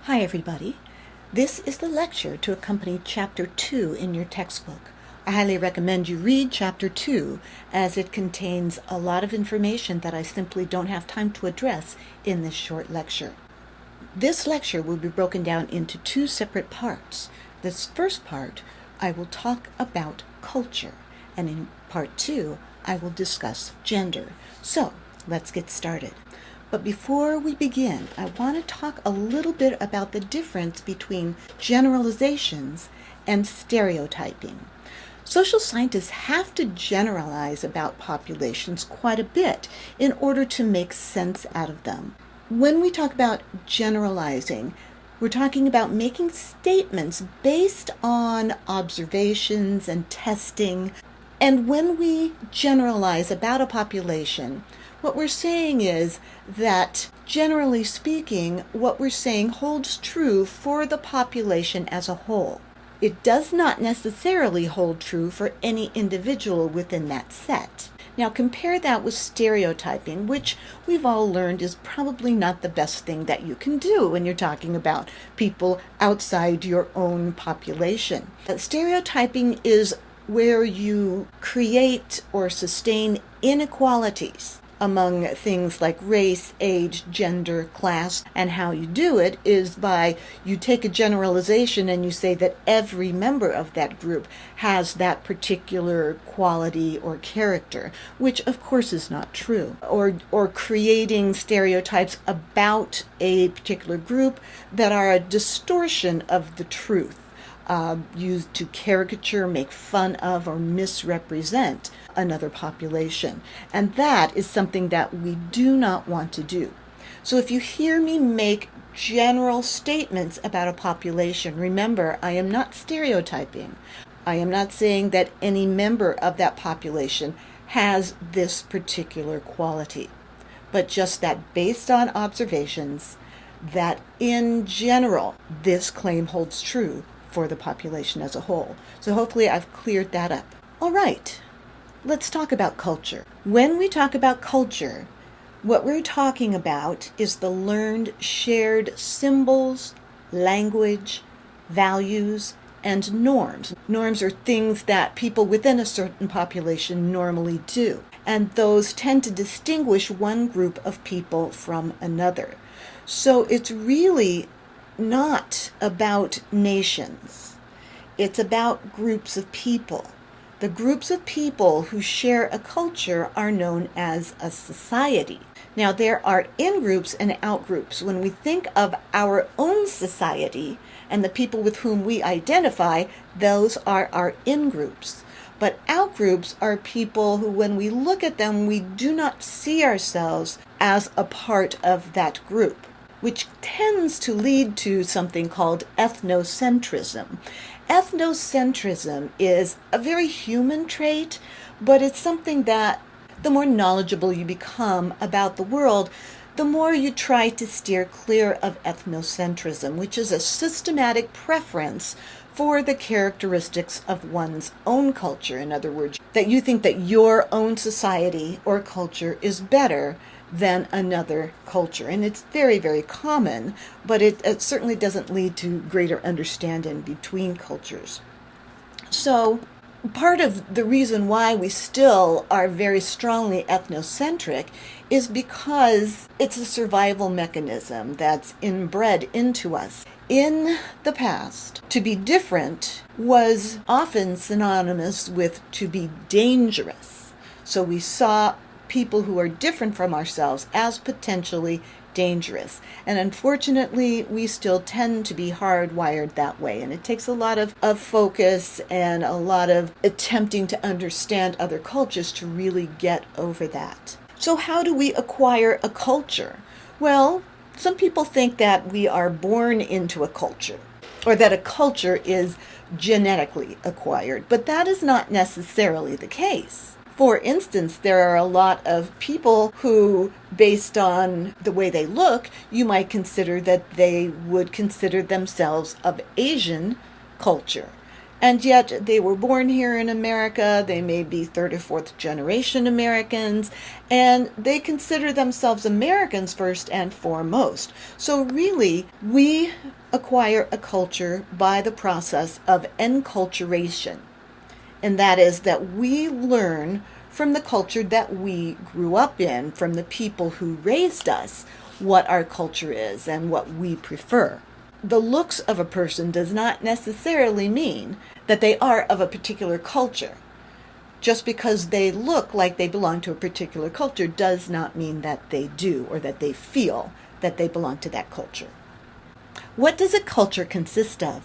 Hi everybody. This is the lecture to accompany Chapter 2 in your textbook. I highly recommend you read Chapter 2 as it contains a lot of information that I simply don't have time to address in this short lecture. This lecture will be broken down into two separate parts. This first part, I will talk about culture, and in Part 2, I will discuss gender. So, let's get started. But before we begin, I want to talk a little bit about the difference between generalizations and stereotyping. Social scientists have to generalize about populations quite a bit in order to make sense out of them. When we talk about generalizing, we're talking about making statements based on observations and testing. And when we generalize about a population, what we're saying is that, generally speaking, what we're saying holds true for the population as a whole. It does not necessarily hold true for any individual within that set. Now compare that with stereotyping, which we've all learned is probably not the best thing that you can do when you're talking about people outside your own population. Stereotyping is where you create or sustain inequalities among things like race, age, gender, class, and how you do it is by you take a generalization and you say that every member of that group has that particular quality or character, which of course is not true. Or creating stereotypes about a particular group that are a distortion of the truth. Used to caricature, make fun of, or misrepresent another population. And that is something that we do not want to do. So if you hear me make general statements about a population, remember, I am not stereotyping. I am not saying that any member of that population has this particular quality, but just that based on observations, that in general, this claim holds true for the population as a whole. So hopefully I've cleared that up. All right, let's talk about culture. When we talk about culture, what we're talking about is the learned shared symbols, language, values, and norms. Norms are things that people within a certain population normally do, and those tend to distinguish one group of people from another. So it's really not about nations. It's about groups of people. The groups of people who share a culture are known as a society. Now, there are in-groups and out-groups. When we think of our own society and the people with whom we identify, those are our in-groups. But out-groups are people who, when we look at them, we do not see ourselves as a part of that group, which tends to lead to something called ethnocentrism. Ethnocentrism is a very human trait, but it's something that the more knowledgeable you become about the world, the more you try to steer clear of ethnocentrism, which is a systematic preference for the characteristics of one's own culture. In other words, that you think that your own society or culture is better than another culture. And it's very, very common, but it certainly doesn't lead to greater understanding between cultures. So part of the reason why we still are very strongly ethnocentric is because it's a survival mechanism that's inbred into us. In the past, to be different was often synonymous with to be dangerous. So we saw people who are different from ourselves as potentially dangerous. And unfortunately, we still tend to be hardwired that way. And it takes a lot of focus and a lot of attempting to understand other cultures to really get over that. So how do we acquire a culture? Well, some people think that we are born into a culture, or that a culture is genetically acquired, but that is not necessarily the case. For instance, there are a lot of people who, based on the way they look, you might consider that they would consider themselves of Asian culture. and yet they were born here in America. They may be third or fourth generation Americans, and they consider themselves Americans first and foremost. So really, we acquire a culture by the process of enculturation, and that is that we learn from the culture that we grew up in, from the people who raised us, what our culture is and what we prefer. The looks of a person does not necessarily mean that they are of a particular culture. Just because they look like they belong to a particular culture does not mean that they do, or that they feel that they belong to that culture. What does a culture consist of?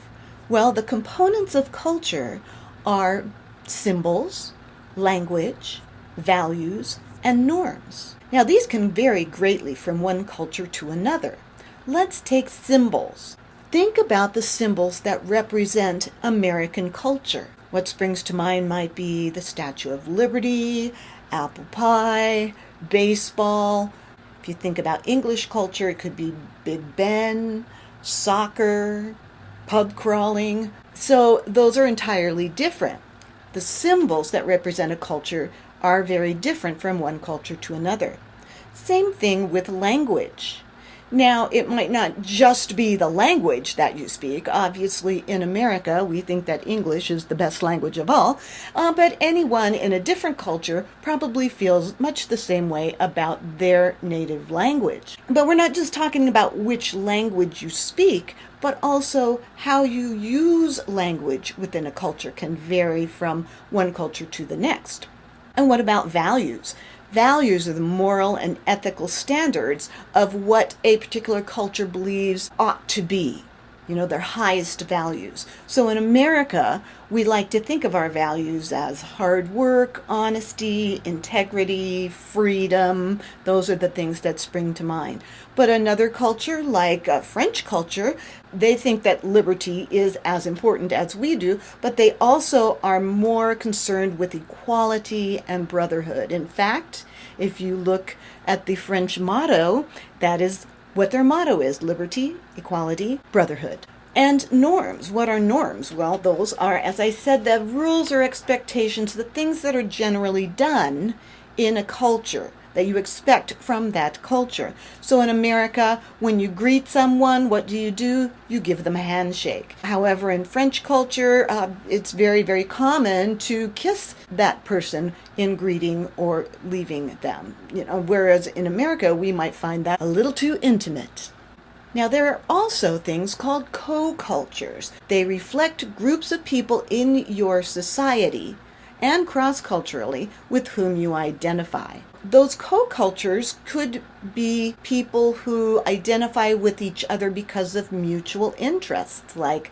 Well, the components of culture are symbols, language, values, and norms. Now, these can vary greatly from one culture to another. Let's take symbols. Think about the symbols that represent American culture. What springs to mind might be the Statue of Liberty, apple pie, baseball. If you think about English culture, it could be Big Ben, soccer, pub crawling. So those are entirely different. The symbols that represent a culture are very different from one culture to another. Same thing with language. Now, it might not just be the language that you speak. Obviously, in America, we think that English is the best language of all, but anyone in a different culture probably feels much the same way about their native language. But we're not just talking about which language you speak, but also how you use language within a culture can vary from one culture to the next. And what about values? Values are the moral and ethical standards of what a particular culture believes ought to be, their highest values. So in America, we like to think of our values as hard work, honesty, integrity, freedom. Those are the things that spring to mind. But another culture, like French culture, they think that liberty is as important as we do, but they also are more concerned with equality and brotherhood. In fact, if you look at the French motto, that is what their motto is: liberty, equality, brotherhood. And norms. What are norms? Well, those are, as I said, the rules or expectations, the things that are generally done in a culture that you expect from that culture. So in America, when you greet someone, what do? You give them a handshake. However, in French culture, it's very, very common to kiss that person in greeting or leaving them. Whereas in America, we might find that a little too intimate. Now, there are also things called co-cultures. They reflect groups of people in your society and cross-culturally with whom you identify. Those co-cultures could be people who identify with each other because of mutual interests, like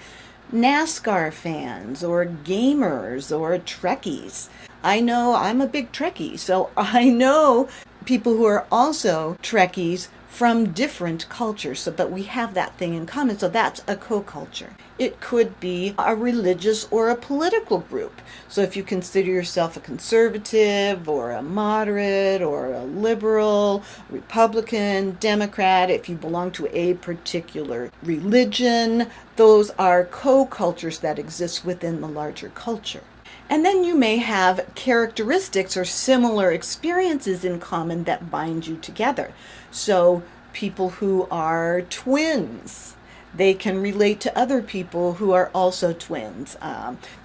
NASCAR fans or gamers or Trekkies. I know I'm a big Trekkie, so I know people who are also Trekkies from different cultures, but we have that thing in common, so that's a co-culture. It could be a religious or a political group. So if you consider yourself a conservative or a moderate or a liberal, Republican, Democrat, if you belong to a particular religion, those are co-cultures that exist within the larger culture. And then you may have characteristics or similar experiences in common that bind you together. So people who are twins, they can relate to other people who are also twins.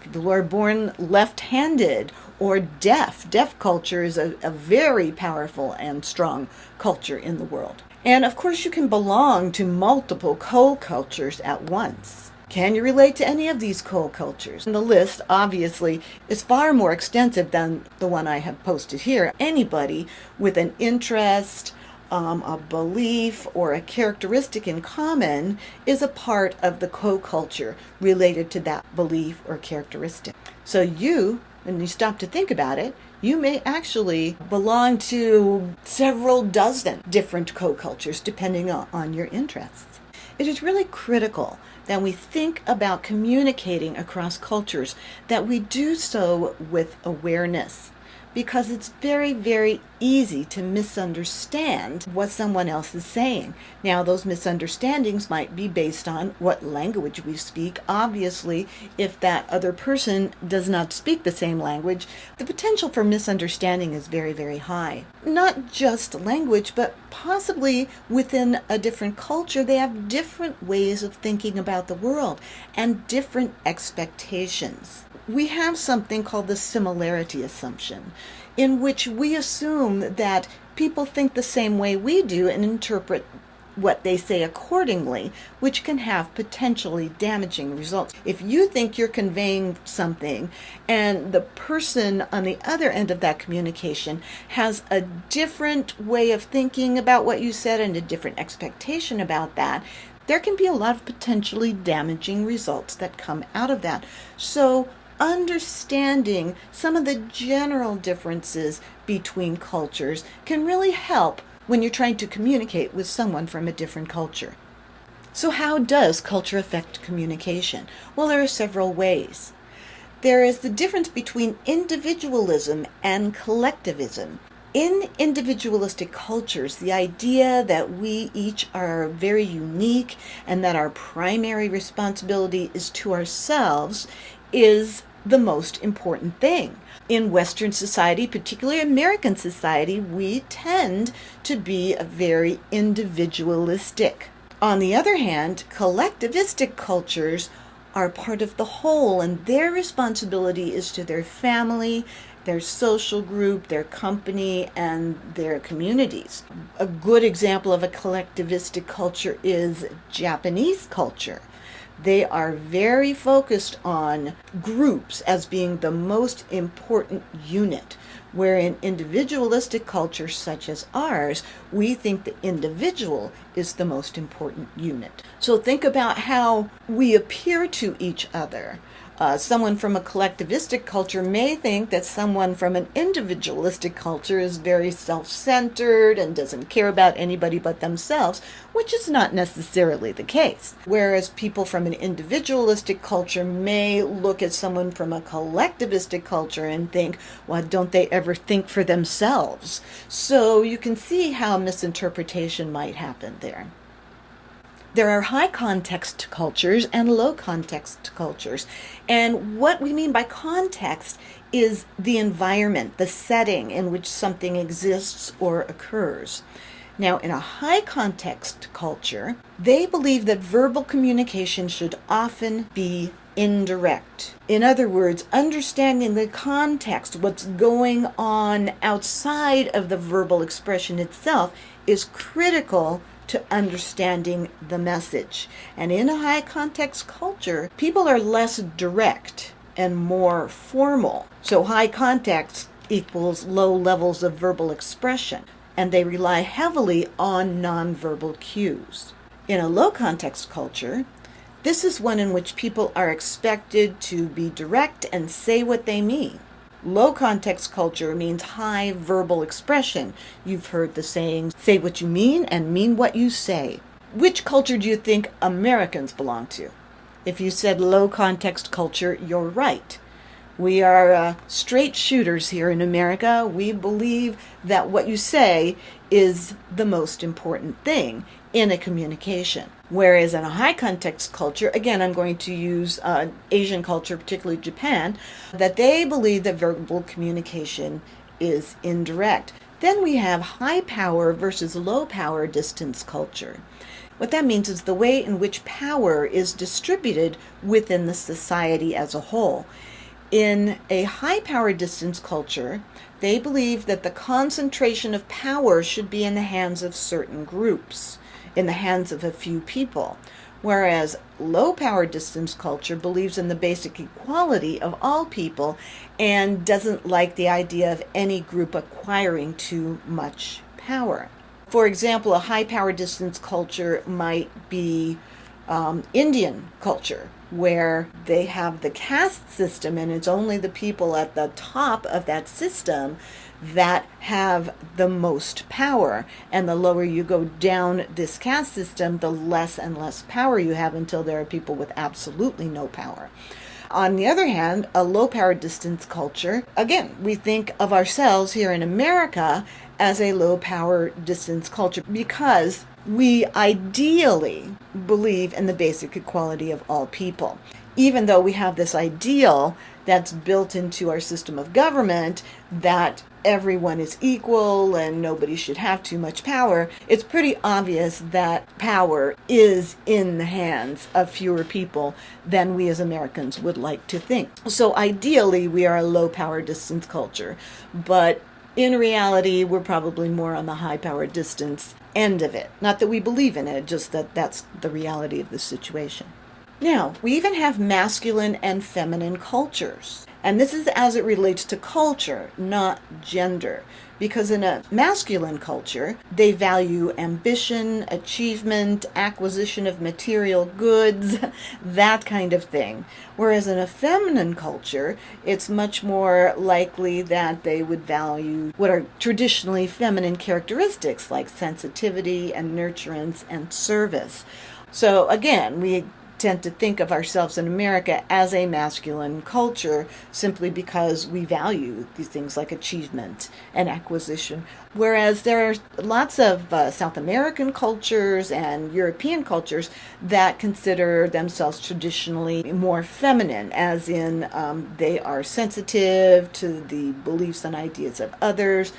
People who are born left-handed or deaf. Deaf culture is a very powerful and strong culture in the world. And of course you can belong to multiple co-cultures at once. Can you relate to any of these co-cultures? And the list, obviously, is far more extensive than the one I have posted here. Anybody with an interest, a belief, or a characteristic in common is a part of the co-culture related to that belief or characteristic. So you, when you stop to think about it, you may actually belong to several dozen different co-cultures depending on your interests. It is really critical that we think about communicating across cultures, that we do so with awareness, because it's very, very easy to misunderstand what someone else is saying. Now, those misunderstandings might be based on what language we speak. Obviously, if that other person does not speak the same language, the potential for misunderstanding is very, very high. Not just language, but possibly within a different culture, they have different ways of thinking about the world and different expectations. We have something called the similarity assumption, in which we assume that people think the same way we do and interpret what they say accordingly, which can have potentially damaging results. If you think you're conveying something and the person on the other end of that communication has a different way of thinking about what you said and a different expectation about that, there can be a lot of potentially damaging results that come out of that. So understanding some of the general differences between cultures can really help when you're trying to communicate with someone from a different culture. So how does culture affect communication? Well, there are several ways. There is the difference between individualism and collectivism. In individualistic cultures, the idea that we each are very unique and that our primary responsibility is to ourselves is the most important thing. In Western society, particularly American society, we tend to be very individualistic. On the other hand, collectivistic cultures are part of the whole, and their responsibility is to their family, their social group, their company, and their communities. A good example of a collectivistic culture is Japanese culture. They are very focused on groups as being the most important unit, where in individualistic cultures such as ours, we think the individual is the most important unit. So think about how we appear to each other. Someone from a collectivistic culture may think that someone from an individualistic culture is very self-centered and doesn't care about anybody but themselves, which is not necessarily the case. Whereas people from an individualistic culture may look at someone from a collectivistic culture and think, well, don't they ever think for themselves? So you can see how misinterpretation might happen there. There are high context cultures and low context cultures. And what we mean by context is the environment, the setting in which something exists or occurs. Now, in a high context culture, they believe that verbal communication should often be indirect. In other words, understanding the context, what's going on outside of the verbal expression itself, is critical to understanding the message. And in a high context culture, people are less direct and more formal. So high context equals low levels of verbal expression, and they rely heavily on nonverbal cues. In a low context culture, this is one in which people are expected to be direct and say what they mean. Low context culture means high verbal expression. You've heard the saying, say what you mean and mean what you say. Which culture do you think Americans belong to? If you said low context culture, you're right. We are straight shooters here in America. We believe that what you say is the most important thing in a communication. Whereas in a high context culture, again, I'm going to use Asian culture, particularly Japan, that they believe that verbal communication is indirect. Then we have high power versus low power distance culture. What that means is the way in which power is distributed within the society as a whole. In a high power distance culture, they believe that the concentration of power should be in the hands of certain groups, in the hands of a few people, whereas low power distance culture believes in the basic equality of all people and doesn't like the idea of any group acquiring too much power. For example, a high power distance culture might be Indian culture, where they have the caste system and it's only the people at the top of that system that have the most power. And the lower you go down this caste system, the less and less power you have until there are people with absolutely no power. On the other hand, a low power distance culture, again, we think of ourselves here in America as a low power distance culture because we ideally believe in the basic equality of all people. Even though we have this ideal that's built into our system of government that everyone is equal and nobody should have too much power, it's pretty obvious that power is in the hands of fewer people than we as Americans would like to think. So ideally, we are a low power distance culture, but in reality, we're probably more on the high power distance end of it. Not that we believe in it, just that that's the reality of the situation. Now, we even have masculine and feminine cultures. And this is as it relates to culture, not gender. Because in a masculine culture, they value ambition, achievement, acquisition of material goods, that kind of thing. Whereas in a feminine culture, it's much more likely that they would value what are traditionally feminine characteristics like sensitivity and nurturance and service. So again, we tend to think of ourselves in America as a masculine culture simply because we value these things like achievement and acquisition. Whereas there are lots of South American cultures and European cultures that consider themselves traditionally more feminine, as in they are sensitive to the beliefs and ideas of others.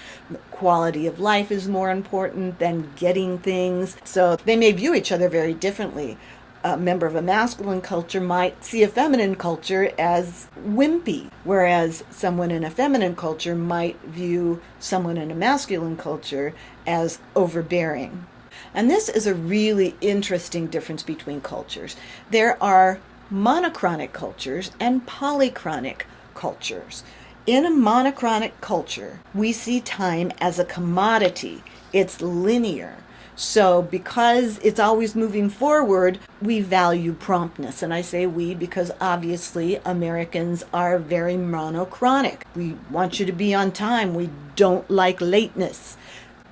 Quality of life is more important than getting things. So they may view each other very differently. A member of a masculine culture might see a feminine culture as wimpy, whereas someone in a feminine culture might view someone in a masculine culture as overbearing. And this is a really interesting difference between cultures. There are monochronic cultures and polychronic cultures. In a monochronic culture, we see time as a commodity. It's linear. So because it's always moving forward, we value promptness. And I say we because obviously Americans are very monochronic. We want you to be on time. We don't like lateness.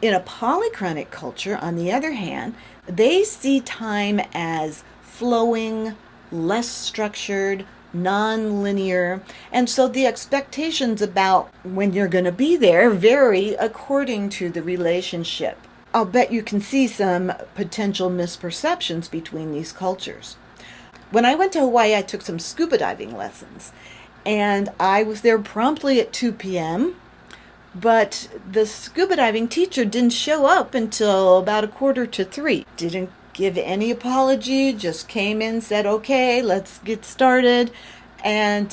In a polychronic culture, on the other hand, they see time as flowing, less structured, non-linear, and so the expectations about when you're going to be there vary according to the relationship. I'll bet you can see some potential misperceptions between these cultures. When I went to Hawaii, I took some scuba diving lessons, and I was there promptly at 2 p.m., but the scuba diving teacher didn't show up until about 2:45. Didn't give any apology, just came in, said, okay, let's get started, and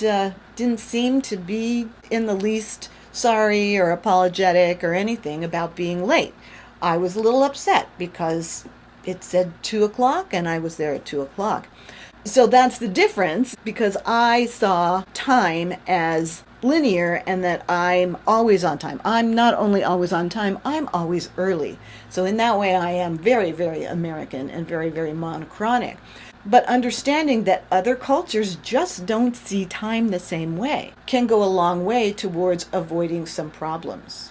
didn't seem to be in the least sorry or apologetic or anything about being late. I was a little upset because it said 2 o'clock and I was there at 2 o'clock. So that's the difference, because I saw time as linear and that I'm always on time. I'm not only always on time, I'm always early. So in that way, I am very, very American and very, very monochronic. But understanding that other cultures just don't see time the same way can go a long way towards avoiding some problems.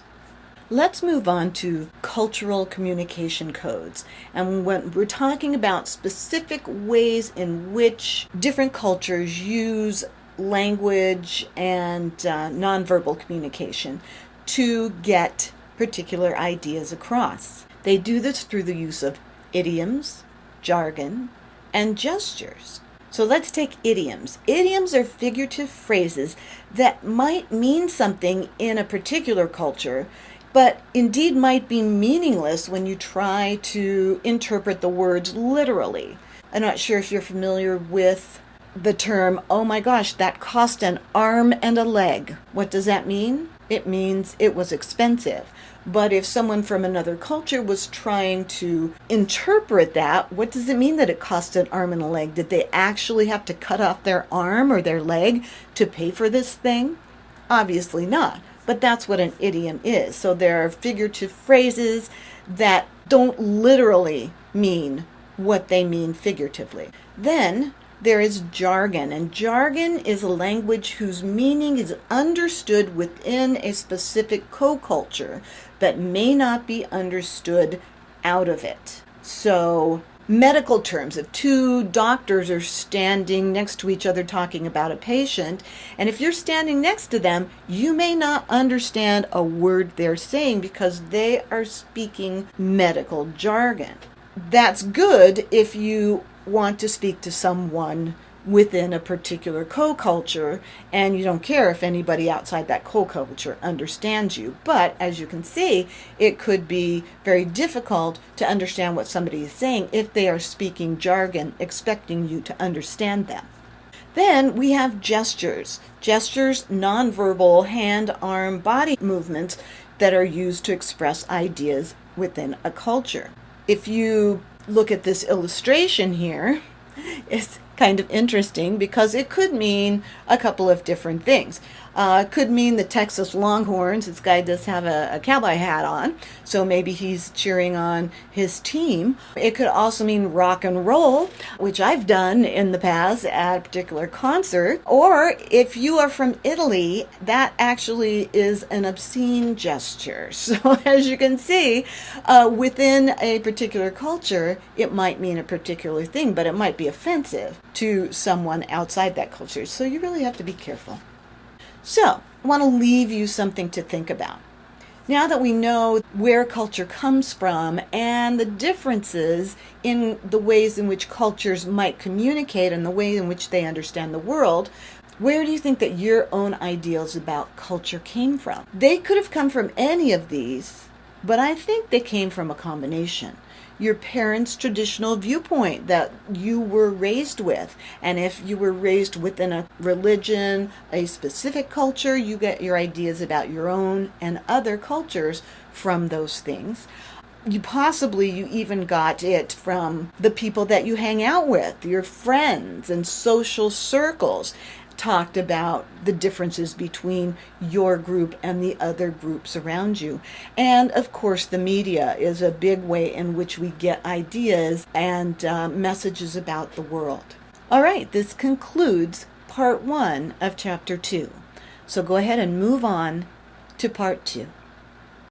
Let's move on to cultural communication codes. And when we're talking about specific ways in which different cultures use language and nonverbal communication to get particular ideas across. They do this through the use of idioms, jargon, and gestures. So let's take idioms. Idioms are figurative phrases that might mean something in a particular culture, but indeed might be meaningless when you try to interpret the words literally. I'm not sure if you're familiar with the term, oh my gosh, that cost an arm and a leg. What does that mean? It means it was expensive. But if someone from another culture was trying to interpret that, what does it mean that it cost an arm and a leg? Did they actually have to cut off their arm or their leg to pay for this thing? Obviously not. But that's what an idiom is. So there are figurative phrases that don't literally mean what they mean figuratively. Then there is jargon, and jargon is a language whose meaning is understood within a specific co-culture but may not be understood out of it. So medical terms. If two doctors are standing next to each other talking about a patient, and if you're standing next to them, you may not understand a word they're saying because they are speaking medical jargon. That's good if you want to speak to someone within a particular co-culture and you don't care if anybody outside that co-culture understands you. But as you can see, it could be very difficult to understand what somebody is saying if they are speaking jargon, expecting you to understand them. Then we have gestures. Gestures, nonverbal hand, arm, body movements that are used to express ideas within a culture. If you look at this illustration here, it's kind of interesting because it could mean a couple of different things. It could mean the Texas Longhorns. This guy does have a cowboy hat on, so maybe he's cheering on his team. It could also mean rock and roll, which I've done in the past at a particular concert. Or if you are from Italy, that actually is an obscene gesture. So as you can see, within a particular culture, it might mean a particular thing, but it might be offensive to someone outside that culture. So you really have to be careful. So, I want to leave you something to think about. Now that we know where culture comes from and the differences in the ways in which cultures might communicate and the way in which they understand the world, where do you think that your own ideals about culture came from? They could have come from any of these, but I think they came from a combination. Your parents' traditional viewpoint that you were raised with. And if you were raised within a religion, a specific culture, you get your ideas about your own and other cultures from those things. You even got it from the people that you hang out with, your friends and social circles. Talked about the differences between your group and the other groups around you. And of course, the media is a big way in which we get ideas and messages about the world. All right, this concludes part 1 of chapter 2. So go ahead and move on to part 2.